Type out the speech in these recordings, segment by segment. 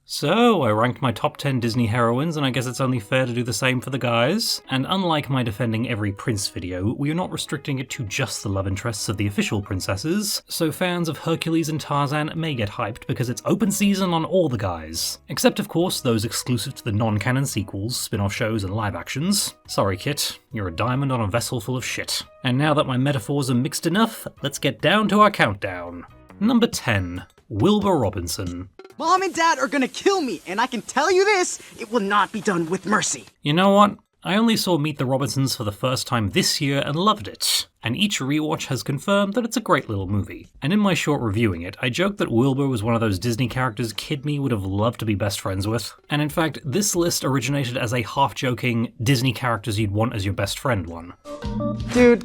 So, I ranked my top 10 Disney heroines, and I guess it's only fair to do the same for the guys. And unlike my defending every prince video, we are not restricting it to just the love interests of the official princesses, so fans of Hercules and Tarzan may get hyped because it's open season on all the guys. Except of course those exclusive to the non-canon sequels, spin-off shows and live actions. Sorry Kit, you're a diamond on a vessel full of shit. And now that my metaphors are mixed enough, let's get down to our countdown. Number 10. Wilbur Robinson. Mom and Dad are gonna kill me, and I can tell you this, it will not be done with mercy. You know what? I only saw Meet the Robinsons for the first time this year and loved it, and each rewatch has confirmed that it's a great little movie. And in my short reviewing it, I joked that Wilbur was one of those Disney characters kid me would have loved to be best friends with. And in fact, this list originated as a half-joking Disney characters you'd want as your best friend one. Dude,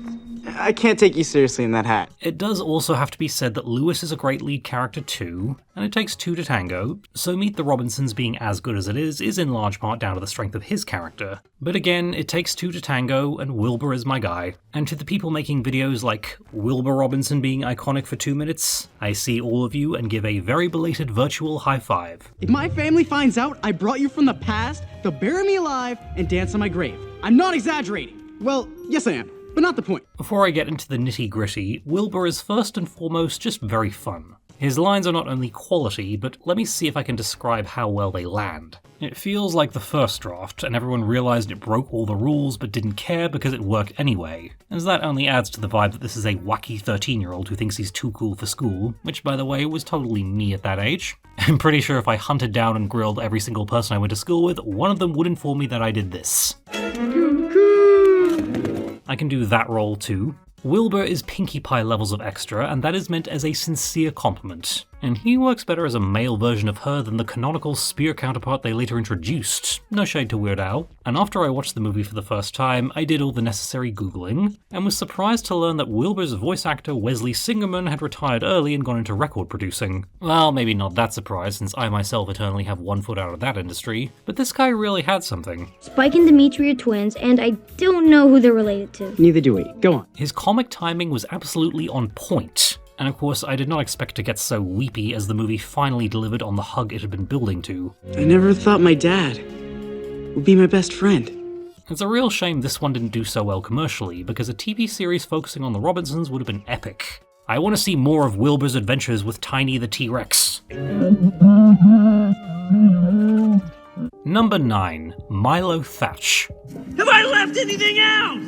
I can't take you seriously in that hat. It does also have to be said that Lewis is a great lead character too, and it takes two to tango, so Meet the Robinsons being as good as it is in large part down to the strength of his character. But again, it takes two to tango, and Wilbur is my guy. And to the people making videos like Wilbur Robinson being iconic for 2 minutes, I see all of you and give a very belated virtual high five. If my family finds out I brought you from the past, they'll bury me alive and dance on my grave. I'm not exaggerating. Well, yes I am. But not the point. Before I get into the nitty-gritty, Wilbur is first and foremost just very fun. His lines are not only quality, but let me see if I can describe how well they land. It feels like the first draft, and everyone realized it broke all the rules but didn't care because it worked anyway, as that only adds to the vibe that this is a wacky 13-year-old who thinks he's too cool for school, which by the way was totally me at that age. I'm pretty sure if I hunted down and grilled every single person I went to school with, one of them would inform me that I did this. I can do that role too. Wilbur is Pinkie Pie levels of extra, and that is meant as a sincere compliment. And he works better as a male version of her than the canonical spear counterpart they later introduced. No shade to Weird Al. And after I watched the movie for the first time, I did all the necessary googling, and was surprised to learn that Wilbur's voice actor Wesley Singerman had retired early and gone into record producing. Well, maybe not that surprised, since I myself eternally have one foot out of that industry, but this guy really had something. Spike and Dimitri are twins, and I don't know who they're related to. Neither do we. Go on. His comic timing was absolutely on point. And of course, I did not expect to get so weepy as the movie finally delivered on the hug it had been building to. I never thought my dad would be my best friend. It's a real shame this one didn't do so well commercially, because a TV series focusing on the Robinsons would have been epic. I want to see more of Wilbur's adventures with Tiny the T-Rex. Number 9. Milo Thatch. Have I left anything out?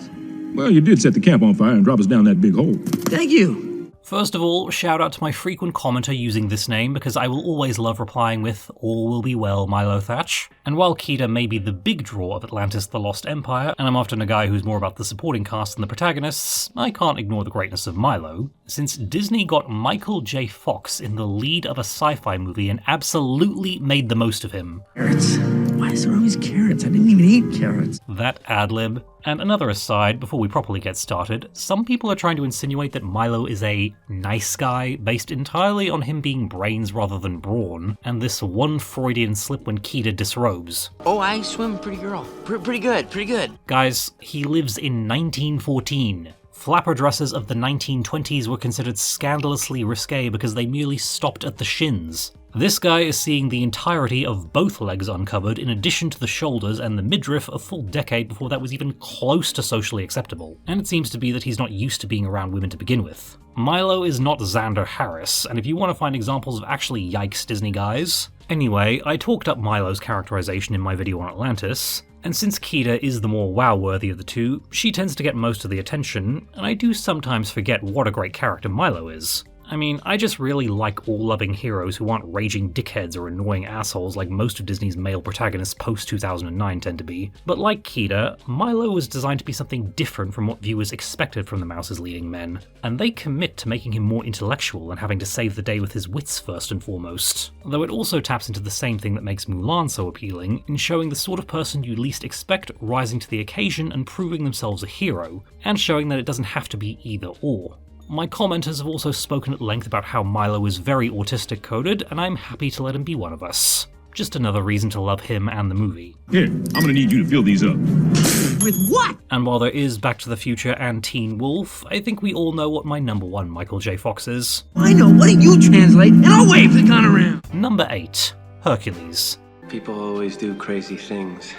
Well, you did set the camp on fire and drop us down that big hole. Thank you. First of all, shout out to my frequent commenter using this name, because I will always love replying with, "All will be well, Milo Thatch." And while Kida may be the big draw of Atlantis the Lost Empire, and I'm often a guy who's more about the supporting cast than the protagonists, I can't ignore the greatness of Milo, since Disney got Michael J. Fox in the lead of a sci-fi movie and absolutely made the most of him. Carrots. Why is there always carrots? I didn't even eat carrots. That ad-lib. And another aside, before we properly get started, some people are trying to insinuate that Milo is a nice guy, based entirely on him being brains rather than brawn, and this one Freudian slip when Kida disrobes. Oh, I swim pretty girl. Pretty good. Guys, he lives in 1914. Flapper dresses of the 1920s were considered scandalously risque because they merely stopped at the shins. This guy is seeing the entirety of both legs uncovered in addition to the shoulders and the midriff a full decade before that was even close to socially acceptable. And it seems to be that he's not used to being around women to begin with. Milo is not Xander Harris, and if you want to find examples of actually yikes Disney guys... Anyway, I talked up Milo's characterization in my video on Atlantis, and since Kida is the more wow-worthy of the two, she tends to get most of the attention, and I do sometimes forget what a great character Milo is. I mean, I just really like all-loving heroes who aren't raging dickheads or annoying assholes like most of Disney's male protagonists post-2009 tend to be. But like Kida, Milo was designed to be something different from what viewers expected from the Mouse's leading men, and they commit to making him more intellectual and having to save the day with his wits first and foremost. Though it also taps into the same thing that makes Mulan so appealing, in showing the sort of person you least expect rising to the occasion and proving themselves a hero, and showing that it doesn't have to be either or. My commenters have also spoken at length about how Milo is very autistic coded, and I'm happy to let him be one of us. Just another reason to love him and the movie. Here, I'm gonna need you to fill these up. With what? And while there is Back to the Future and Teen Wolf, I think we all know what my number 1 Michael J. Fox is. I know. Why don't you translate and I'll wave the gun around? Number 8. Hercules. People always do crazy things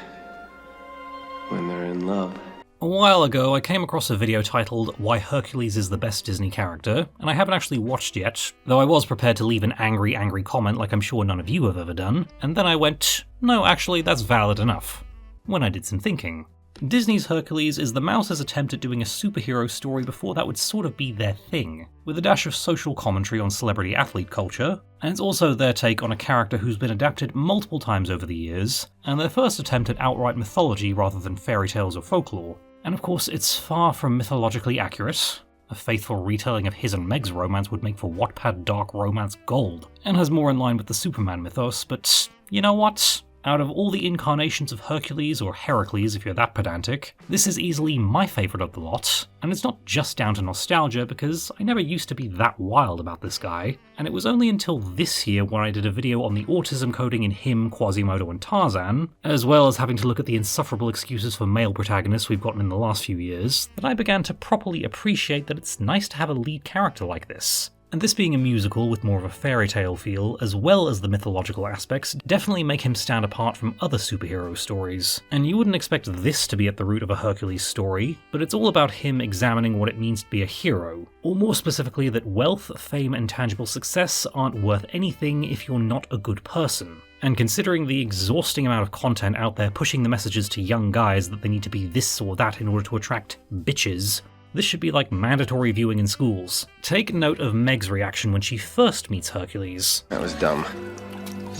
when they're in love. A while ago, I came across a video titled Why Hercules is the Best Disney Character, and I haven't actually watched yet, though I was prepared to leave an angry comment like I'm sure none of you have ever done, and then I went, no, actually, that's valid enough, when I did some thinking. Disney's Hercules is the mouse's attempt at doing a superhero story before that would sort of be their thing, with a dash of social commentary on celebrity athlete culture, and it's also their take on a character who's been adapted multiple times over the years, and their first attempt at outright mythology rather than fairy tales or folklore. And of course, it's far from mythologically accurate. A faithful retelling of his and Meg's romance would make for Wattpad dark romance gold, and has more in line with the Superman mythos, but you know what? Out of all the incarnations of Hercules, or Heracles if you're that pedantic, this is easily my favourite of the lot, and it's not just down to nostalgia because I never used to be that wild about this guy, and it was only until this year when I did a video on the autism coding in him, Quasimodo and Tarzan, as well as having to look at the insufferable excuses for male protagonists we've gotten in the last few years, that I began to properly appreciate that it's nice to have a lead character like this. And this being a musical with more of a fairy tale feel, as well as the mythological aspects, definitely make him stand apart from other superhero stories. And you wouldn't expect this to be at the root of a Hercules story, but it's all about him examining what it means to be a hero. Or more specifically, that wealth, fame, and tangible success aren't worth anything if you're not a good person. And considering the exhausting amount of content out there pushing the messages to young guys that they need to be this or that in order to attract bitches, this should be like mandatory viewing in schools. Take note of Meg's reaction when she first meets Hercules. That was dumb.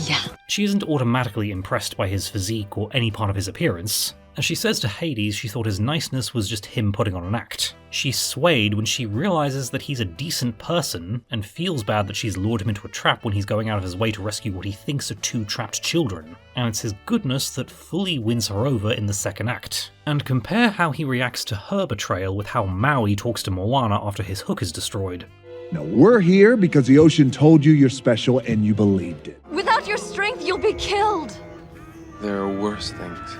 Yeah. She isn't automatically impressed by his physique or any part of his appearance. As she says to Hades, she thought his niceness was just him putting on an act. She's swayed when she realizes that he's a decent person and feels bad that she's lured him into a trap when he's going out of his way to rescue what he thinks are two trapped children. And it's his goodness that fully wins her over in the second act. And compare how he reacts to her betrayal with how Maui talks to Moana after his hook is destroyed. Now we're here because the ocean told you you're special and you believed it. Without your strength, you'll be killed. There are worse things.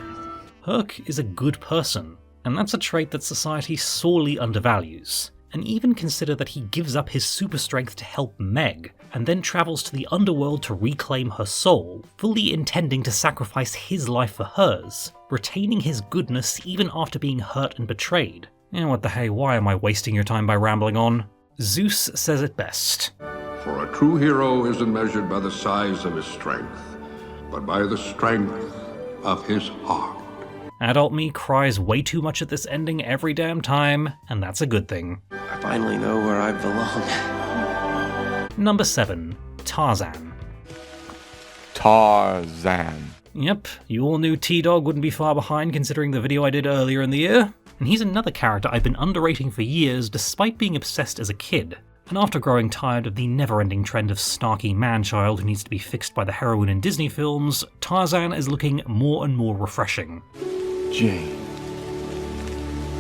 Herc is a good person, and that's a trait that society sorely undervalues. And even consider that he gives up his super strength to help Meg, and then travels to the underworld to reclaim her soul, fully intending to sacrifice his life for hers, retaining his goodness even after being hurt and betrayed. And what the hey, why am I wasting your time by rambling on? Zeus says it best. For a true hero isn't measured by the size of his strength, but by the strength of his heart. Adult me cries way too much at this ending every damn time, and that's a good thing. I finally know where I belong. Number 7. Tarzan. Tarzan. Yep, you all knew T-Dog wouldn't be far behind considering the video I did earlier in the year. And he's another character I've been underrating for years despite being obsessed as a kid. And after growing tired of the never-ending trend of snarky man-child who needs to be fixed by the heroine in Disney films, Tarzan is looking more and more refreshing. Jane.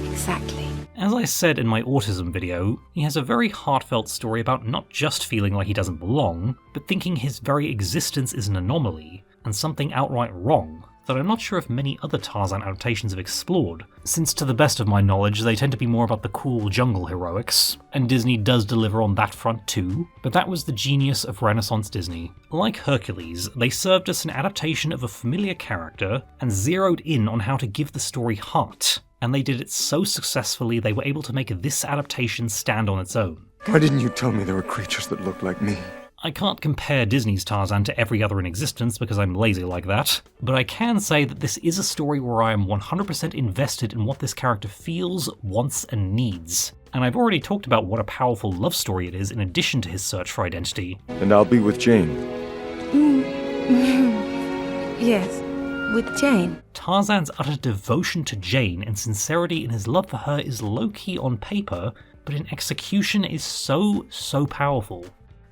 Exactly. As I said in my autism video, he has a very heartfelt story about not just feeling like he doesn't belong, but thinking his very existence is an anomaly, and something outright wrong, that I'm not sure if many other Tarzan adaptations have explored, since to the best of my knowledge they tend to be more about the cool jungle heroics, and Disney does deliver on that front too, but that was the genius of Renaissance Disney. Like Hercules, they served us an adaptation of a familiar character and zeroed in on how to give the story heart, and they did it so successfully they were able to make this adaptation stand on its own. Why didn't you tell me there were creatures that looked like me? I can't compare Disney's Tarzan to every other in existence because I'm lazy like that, but I can say that this is a story where I am 100% invested in what this character feels, wants, and needs. And I've already talked about what a powerful love story it is in addition to his search for identity. And I'll be with Jane. Yes, with Jane. Tarzan's utter devotion to Jane and sincerity in his love for her is low-key on paper, but in execution is so powerful.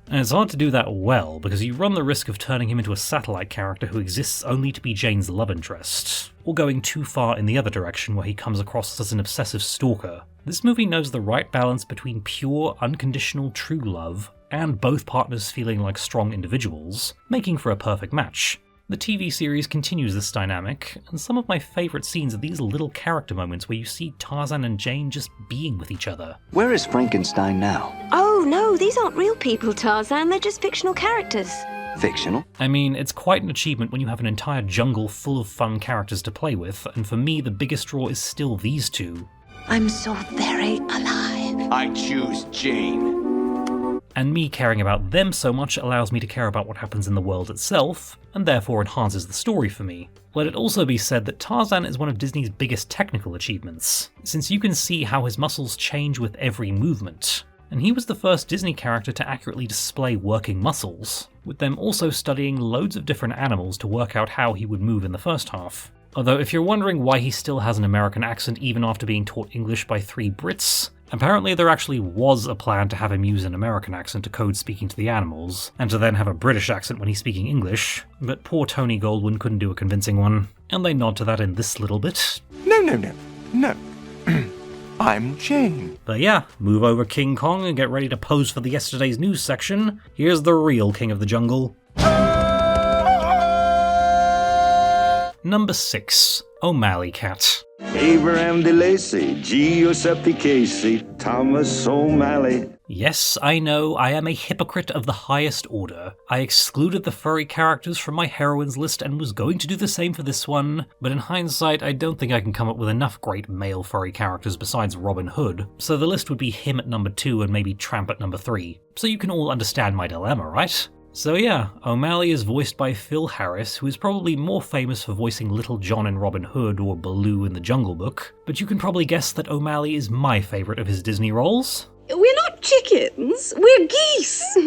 And it's hard to do that well, because you run the risk of turning him into a satellite character who exists only to be Jane's love interest, or going too far in the other direction where he comes across as an obsessive stalker. This movie knows the right balance between pure, unconditional, true love, and both partners feeling like strong individuals, making for a perfect match. The TV series continues this dynamic, and some of my favourite scenes are these little character moments where you see Tarzan and Jane just being with each other. Where is Frankenstein now? Oh no, these aren't real people, Tarzan. They're just fictional characters. fictional. I mean, it's quite an achievement when you have an entire jungle full of fun characters to play with, and for me the biggest draw is still these two. I'm so very alive. I choose Jane. And me caring about them so much allows me to care about what happens in the world itself, and therefore enhances the story for me. Let it also be said that Tarzan is one of Disney's biggest technical achievements, since you can see how his muscles change with every movement. And he was the first Disney character to accurately display working muscles, with them also studying loads of different animals to work out how he would move in the first half. Although if you're wondering why he still has an American accent even after being taught English by 3 Brits, apparently there actually was a plan to have him use an American accent to code speaking to the animals, and to then have a British accent when he's speaking English, but poor Tony Goldwyn couldn't do a convincing one, and they nod to that in this little bit. No. I'm Jane. But yeah, move over King Kong and get ready to pose for the yesterday's news section. Here's the real king of the jungle. Number 6. O'Malley Cat. Abraham de Lacy, Giuseppe Casey, Thomas O'Malley. Yes, I know, I am a hypocrite of the highest order. I excluded the furry characters from my heroines list and was going to do the same for this one, but in hindsight I don't think I can come up with enough great male furry characters besides Robin Hood, so the list would be him at number 2 and maybe Tramp at number 3. So you can all understand my dilemma, right? So yeah, O'Malley is voiced by Phil Harris, who is probably more famous for voicing Little John in Robin Hood or Baloo in The Jungle Book, but you can probably guess that O'Malley is my favourite of his Disney roles. We're not chickens, we're geese.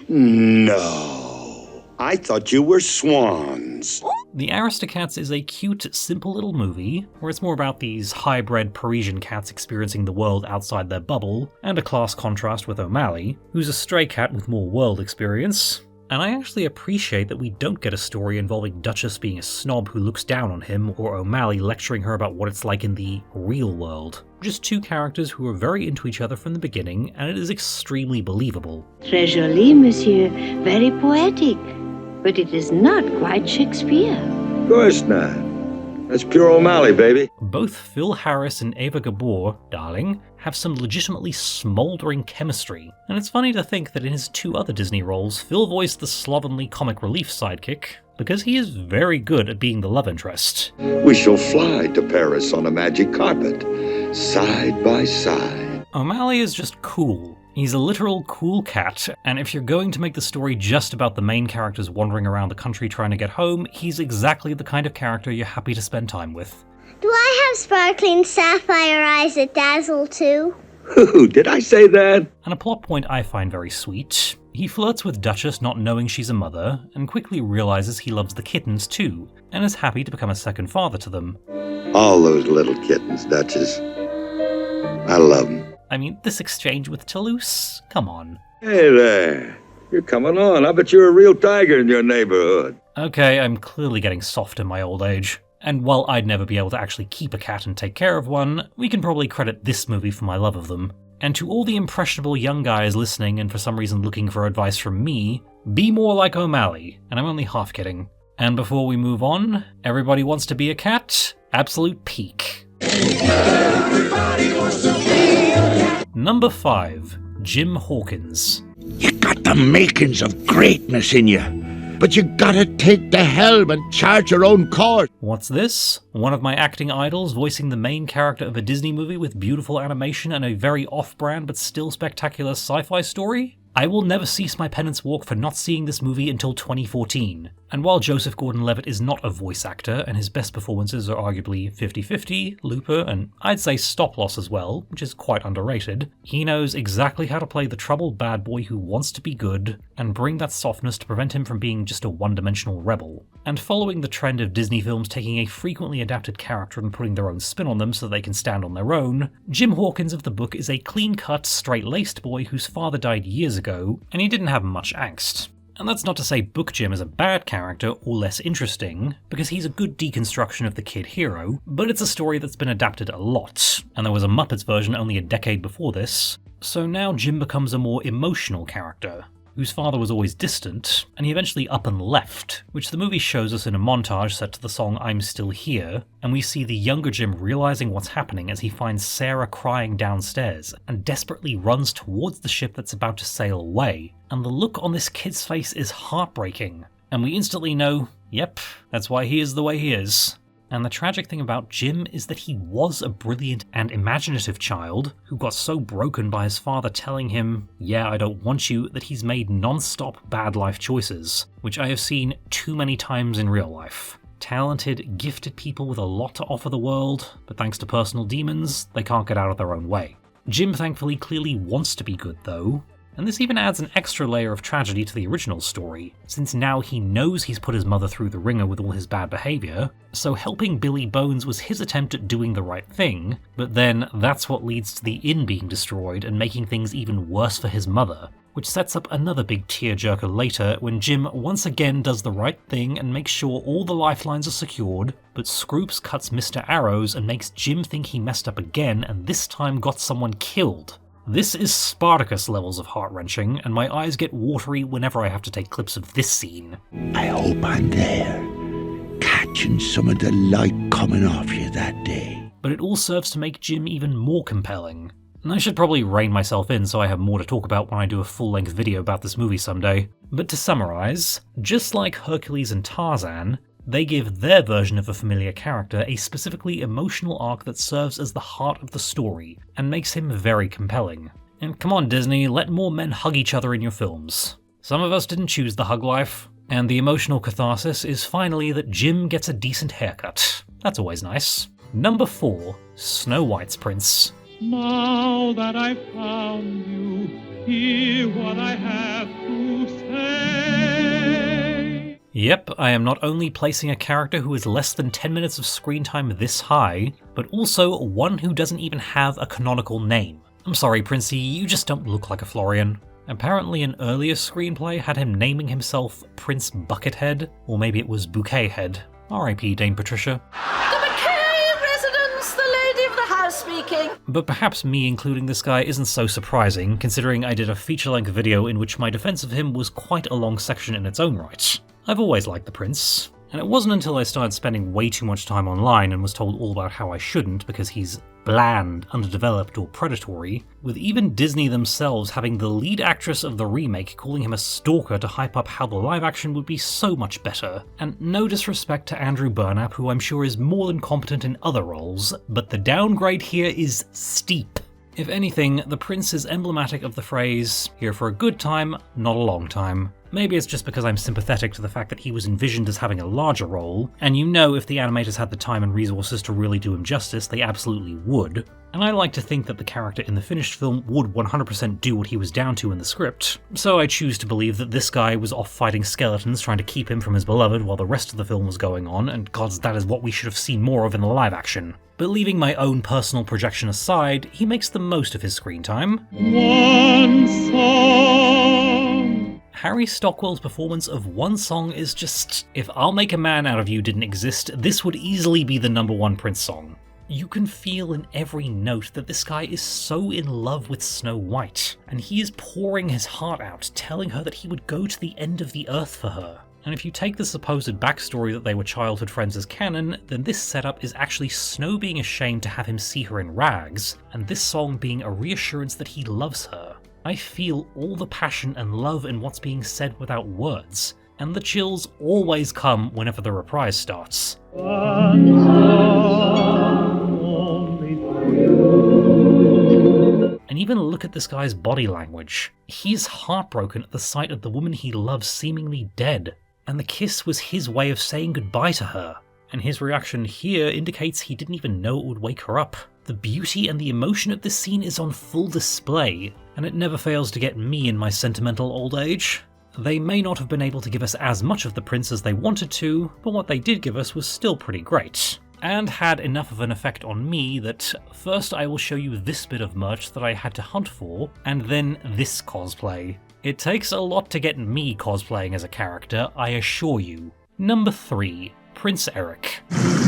No, I thought you were swans. The Aristocats is a cute, simple little movie, where it's more about these high-bred Parisian cats experiencing the world outside their bubble, and a class contrast with O'Malley, who's a stray cat with more world experience. And I actually appreciate that we don't get a story involving Duchess being a snob who looks down on him, or O'Malley lecturing her about what it's like in the real world. Just 2 characters who are very into each other from the beginning, and it is extremely believable. Très joli, monsieur. Very poetic. But it is not quite Shakespeare. Of course not. That's pure O'Malley, baby. Both Phil Harris and Ava Gabor, darling, have some legitimately smouldering chemistry, and it's funny to think that in his 2 other Disney roles, Phil voiced the slovenly comic relief sidekick, because he is very good at being the love interest. We shall fly to Paris on a magic carpet, side by side. O'Malley is just cool. He's a literal cool cat, and if you're going to make the story just about the main characters wandering around the country trying to get home, he's exactly the kind of character you're happy to spend time with. Do I have sparkling sapphire eyes that dazzle too? Ooh, did I say that? And a plot point I find very sweet. He flirts with Duchess not knowing she's a mother, and quickly realizes he loves the kittens too, and is happy to become a second father to them. All those little kittens, Duchess. I love them. I mean, this exchange with Toulouse? Come on. Hey there. You're coming on. I bet you're a real tiger in your neighborhood. Okay, I'm clearly getting soft in my old age. And while I'd never be able to actually keep a cat and take care of one, we can probably credit this movie for my love of them. And to all the impressionable young guys listening and for some reason looking for advice from me, be more like O'Malley, and I'm only half kidding. And before we move on, everybody wants to be a cat? Absolute peak. Everybody wants to be a cat. Number 5. Jim Hawkins. You got the makings of greatness in you, but you gotta take the helm and chart your own course. What's this? One of my acting idols voicing the main character of a Disney movie with beautiful animation and a very off-brand but still spectacular sci-fi story? I will never cease my penance walk for not seeing this movie until 2014. And while Joseph Gordon-Levitt is not a voice actor, and his best performances are arguably 50-50, Looper, and I'd say Stop Loss as well, which is quite underrated, he knows exactly how to play the troubled bad boy who wants to be good, and bring that softness to prevent him from being just a one-dimensional rebel. And following the trend of Disney films taking a frequently adapted character and putting their own spin on them so they can stand on their own, Jim Hawkins of the book is a clean-cut, straight-laced boy whose father died years ago, and he didn't have much angst. And that's not to say Book Jim is a bad character or less interesting, because he's a good deconstruction of the kid hero, but it's a story that's been adapted a lot, and there was a Muppets version only a decade before this, so now Jim becomes a more emotional character, whose father was always distant, and he eventually up and left, which the movie shows us in a montage set to the song I'm Still Here, and we see the younger Jim realizing what's happening as he finds Sarah crying downstairs and desperately runs towards the ship that's about to sail away, and the look on this kid's face is heartbreaking, and we instantly know, yep, that's why he is the way he is. And the tragic thing about Jim is that he was a brilliant and imaginative child who got so broken by his father telling him, yeah, I don't want you, that he's made non-stop bad life choices, which I have seen too many times in real life. Talented, gifted people with a lot to offer the world, but thanks to personal demons, they can't get out of their own way. Jim thankfully clearly wants to be good though, and this even adds an extra layer of tragedy to the original story, since now he knows he's put his mother through the ringer with all his bad behaviour, so helping Billy Bones was his attempt at doing the right thing, but then that's what leads to the inn being destroyed and making things even worse for his mother, which sets up another big tearjerker later when Jim once again does the right thing and makes sure all the lifelines are secured, but Scroops cuts Mr. Arrows and makes Jim think he messed up again and this time got someone killed. This is Spartacus levels of heart-wrenching, and my eyes get watery whenever I have to take clips of this scene. I hope I'm there, catching some of the light coming off you that day. But it all serves to make Jim even more compelling. And I should probably rein myself in so I have more to talk about when I do a full-length video about this movie someday. But to summarise, just like Hercules and Tarzan, they give their version of a familiar character a specifically emotional arc that serves as the heart of the story, and makes him very compelling. And come on Disney, let more men hug each other in your films. Some of us didn't choose the hug life, and the emotional catharsis is finally that Jim gets a decent haircut. That's always nice. Number 4, Snow White's Prince. Now that I've found you, hear what I have to say. Yep, I am not only placing a character who is less than 10 minutes of screen time this high, but also one who doesn't even have a canonical name. I'm sorry, Princey, you just don't look like a Florian. Apparently an earlier screenplay had him naming himself Prince Buckethead, or maybe it was Bouquethead. R.I.P. Dame Patricia. The Bouquet residence, the lady of the house speaking. But perhaps me including this guy isn't so surprising, considering I did a feature-length video in which my defense of him was quite a long section in its own right. I've always liked the prince, and it wasn't until I started spending way too much time online and was told all about how I shouldn't because he's bland, underdeveloped, or predatory, with even Disney themselves having the lead actress of the remake calling him a stalker to hype up how the live action would be so much better. And no disrespect to Andrew Burnap, who I'm sure is more than competent in other roles, but the downgrade here is steep. If anything, the prince is emblematic of the phrase, here for a good time, not a long time. Maybe it's just because I'm sympathetic to the fact that he was envisioned as having a larger role, and you know if the animators had the time and resources to really do him justice, they absolutely would. And I like to think that the character in the finished film would 100% do what he was down to in the script, so I choose to believe that this guy was off fighting skeletons trying to keep him from his beloved while the rest of the film was going on, and gods, that is what we should have seen more of in the live action. But leaving my own personal projection aside, he makes the most of his screen time. One song. Harry Stockwell's performance of One Song is just... if I'll Make a Man Out of You didn't exist, this would easily be the #1 Prince song. You can feel in every note that this guy is so in love with Snow White, and he is pouring his heart out, telling her that he would go to the end of the earth for her. And if you take the supposed backstory that they were childhood friends as canon, then this setup is actually Snow being ashamed to have him see her in rags, and this song being a reassurance that he loves her. I feel all the passion and love in what's being said without words, and the chills always come whenever the reprise starts. And even look at this guy's body language. He's heartbroken at the sight of the woman he loves seemingly dead, and the kiss was his way of saying goodbye to her. And his reaction here indicates he didn't even know it would wake her up. The beauty and the emotion of this scene is on full display, and it never fails to get me in my sentimental old age. They may not have been able to give us as much of the prince as they wanted to, but what they did give us was still pretty great, and had enough of an effect on me that first I will show you this bit of merch that I had to hunt for, and then this cosplay. It takes a lot to get me cosplaying as a character, I assure you. Number 3. Prince Eric.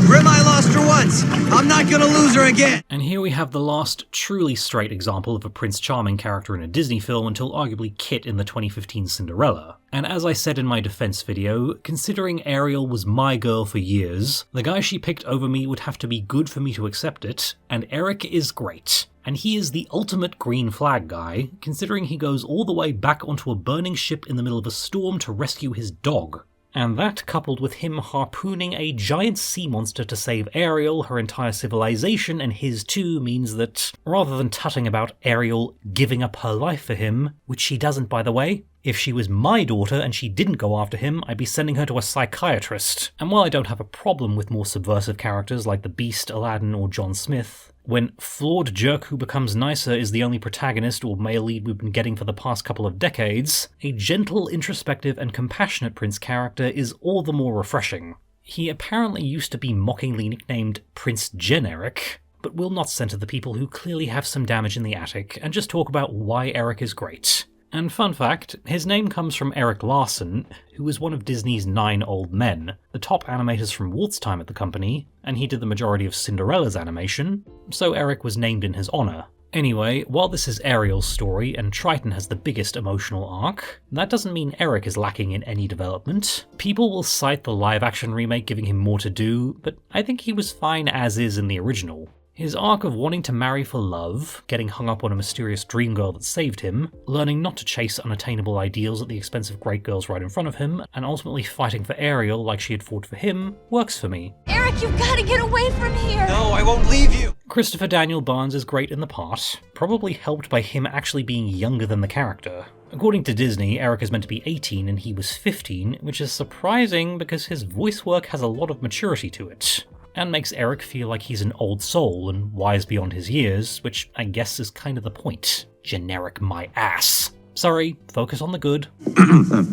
Grim, I lost lost her once. I'm not gonna lose her again. And here we have the last truly straight example of a Prince Charming character in a Disney film until arguably Kit in the 2015 Cinderella. And as I said in my defense video, considering Ariel was my girl for years, the guy she picked over me would have to be good for me to accept it, and Eric is great. And he is the ultimate green flag guy, considering he goes all the way back onto a burning ship in the middle of a storm to rescue his dog. And that, coupled with him harpooning a giant sea monster to save Ariel, her entire civilization, and his too, means that, rather than tutting about Ariel giving up her life for him, which she doesn't by the way, if she was my daughter and she didn't go after him, I'd be sending her to a psychiatrist. And while I don't have a problem with more subversive characters like the Beast, Aladdin, or John Smith, when flawed jerk who becomes nicer is the only protagonist or male lead we've been getting for the past couple of decades, a gentle, introspective, and compassionate Prince character is all the more refreshing. He apparently used to be mockingly nicknamed Prince Generic, but we'll not centre the people who clearly have some damage in the attic, and just talk about why Eric is great. And fun fact, his name comes from Eric Larson, who was one of Disney's 9 old men, the top animators from Walt's time at the company, and he did the majority of Cinderella's animation, so Eric was named in his honour. Anyway, while this is Ariel's story and Triton has the biggest emotional arc, that doesn't mean Eric is lacking in any development. People will cite the live-action remake giving him more to do, but I think he was fine as is in the original. His arc of wanting to marry for love, getting hung up on a mysterious dream girl that saved him, learning not to chase unattainable ideals at the expense of great girls right in front of him, and ultimately fighting for Ariel like she had fought for him, works for me. Eric, you've got to get away from here! No, I won't leave you! Christopher Daniel Barnes is great in the part, probably helped by him actually being younger than the character. According to Disney, Eric is meant to be 18 and he was 15, which is surprising because his voice work has a lot of maturity to it, and makes Eric feel like he's an old soul and wise beyond his years, which I guess is kind of the point. Generic my ass. Sorry, focus on the good.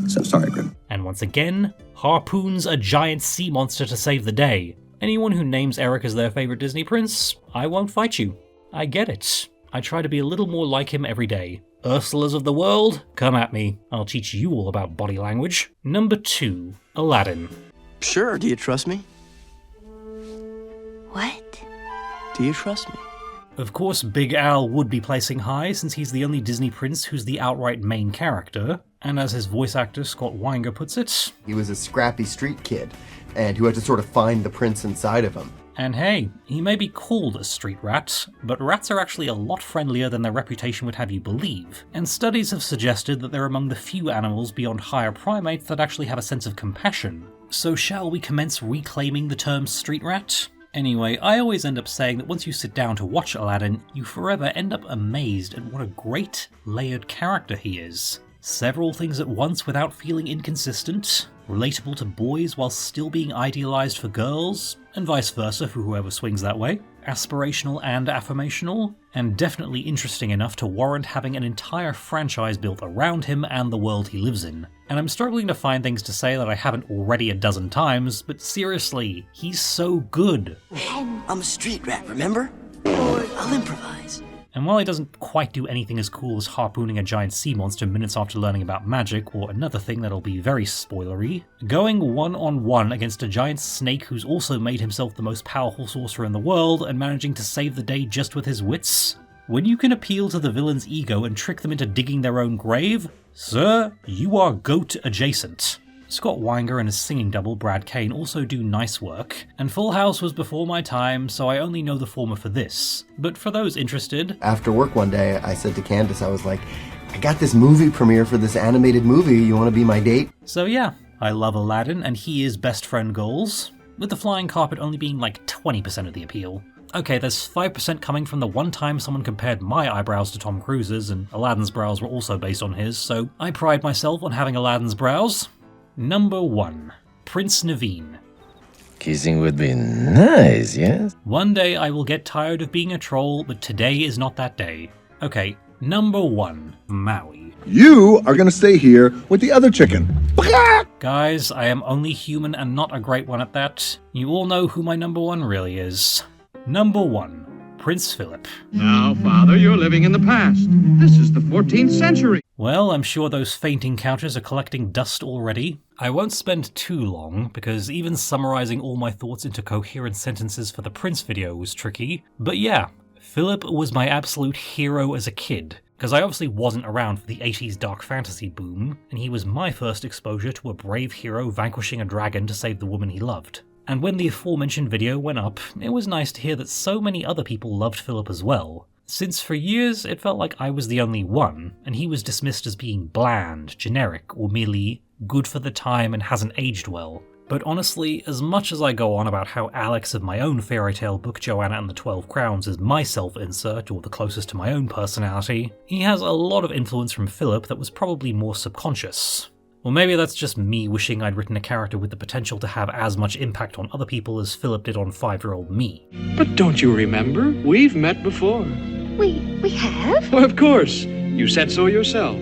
So sorry, Grim. And once again, harpoons a giant sea monster to save the day. Anyone who names Eric as their favourite Disney prince, I won't fight you. I get it. I try to be a little more like him every day. Ursulas of the world, come at me. I'll teach you all about body language. Number 2, Aladdin. Sure, do you trust me? What? Do you trust me? Of course, Big Al would be placing high since he's the only Disney prince who's the outright main character, and as his voice actor Scott Weinger puts it, he was a scrappy street kid, and who had to sort of find the prince inside of him. And hey, he may be called a street rat, but rats are actually a lot friendlier than their reputation would have you believe, and studies have suggested that they're among the few animals beyond higher primates that actually have a sense of compassion. So shall we commence reclaiming the term street rat? Anyway, I always end up saying that once you sit down to watch Aladdin, you forever end up amazed at what a great, layered character he is. Several things at once without feeling inconsistent, relatable to boys while still being idealized for girls, and vice versa for whoever swings that way, aspirational and affirmational, and definitely interesting enough to warrant having an entire franchise built around him and the world he lives in. And I'm struggling to find things to say that I haven't already a dozen times, but seriously, he's so good. I'm a street rat, remember? Or I'll improvise. And while he doesn't quite do anything as cool as harpooning a giant sea monster minutes after learning about magic, or another thing that'll be very spoilery, going one-on-one against a giant snake who's also made himself the most powerful sorcerer in the world and managing to save the day just with his wits? When you can appeal to the villain's ego and trick them into digging their own grave, sir, you are GOAT adjacent. Scott Weinger and his singing double, Brad Kane, also do nice work, and Full House was before my time, so I only know the former for this. But for those interested... After work one day, I said to Candace, I was like, I got this movie premiere for this animated movie, you want to be my date? So yeah, I love Aladdin, and he is best friend goals, with the flying carpet only being like 20% of the appeal. Okay, there's 5% coming from the one time someone compared my eyebrows to Tom Cruise's, and Aladdin's brows were also based on his, so I pride myself on having Aladdin's brows. Number 1, Prince Naveen. Kissing would be nice, yes? One day I will get tired of being a troll, but today is not that day. Okay, number 1, Maui. You are gonna stay here with the other chicken. Guys, I am only human and not a great one at that. You all know who my number 1 really is. Number 1, Prince Philip. Now, Father, you're living in the past. This is the 14th century. Well, I'm sure those fainting couches are collecting dust already. I won't spend too long, because even summarizing all my thoughts into coherent sentences for the Prince video was tricky. But yeah, Philip was my absolute hero as a kid, because I obviously wasn't around for the 80s dark fantasy boom, and he was my first exposure to a brave hero vanquishing a dragon to save the woman he loved. And when the aforementioned video went up, it was nice to hear that so many other people loved Philip as well, since for years it felt like I was the only one, and he was dismissed as being bland, generic, or merely good for the time and hasn't aged well. But honestly, as much as I go on about how Alex of my own fairy tale book Joanna and the 12 Crowns is my self-insert, or the closest to my own personality, he has a lot of influence from Philip that was probably more subconscious. Or maybe that's just me wishing I'd written a character with the potential to have as much impact on other people as Philip did on 5-year-old me. But don't you remember? We've met before. We have? Well, of course. You said so yourself.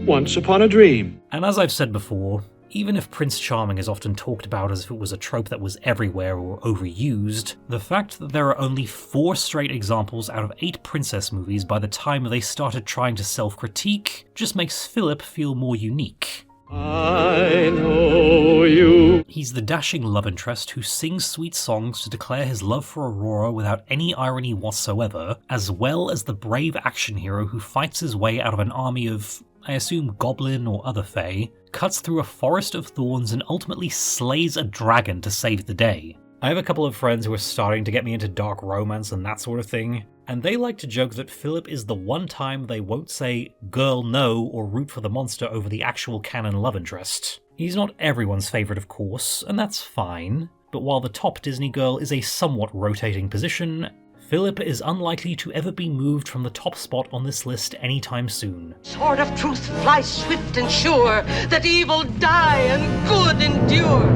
Once upon a dream. And as I've said before, even if Prince Charming is often talked about as if it was a trope that was everywhere or overused, the fact that there are only 4 straight examples out of 8 princess movies by the time they started trying to self-critique just makes Philip feel more unique. I know you. He's the dashing love interest who sings sweet songs to declare his love for Aurora without any irony whatsoever, as well as the brave action hero who fights his way out of an army of, I assume, goblin or other fae, cuts through a forest of thorns and ultimately slays a dragon to save the day. I have a couple of friends who are starting to get me into dark romance and that sort of thing, and they like to joke that Philip is the one time they won't say girl no or root for the monster over the actual canon love interest. He's not everyone's favourite of course, and that's fine, but while the top Disney girl is a somewhat rotating position, Philip is unlikely to ever be moved from the top spot on this list anytime soon. Sword of truth flies swift and sure, that evil die and good endure.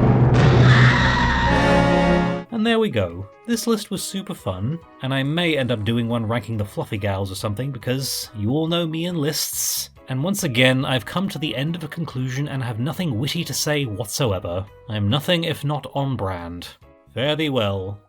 And there we go. This list was super fun, and I may end up doing one ranking the fluffy gals or something because you all know me and lists. And once again, I've come to the end of a conclusion and have nothing witty to say whatsoever. I am nothing if not on brand. Fare thee well.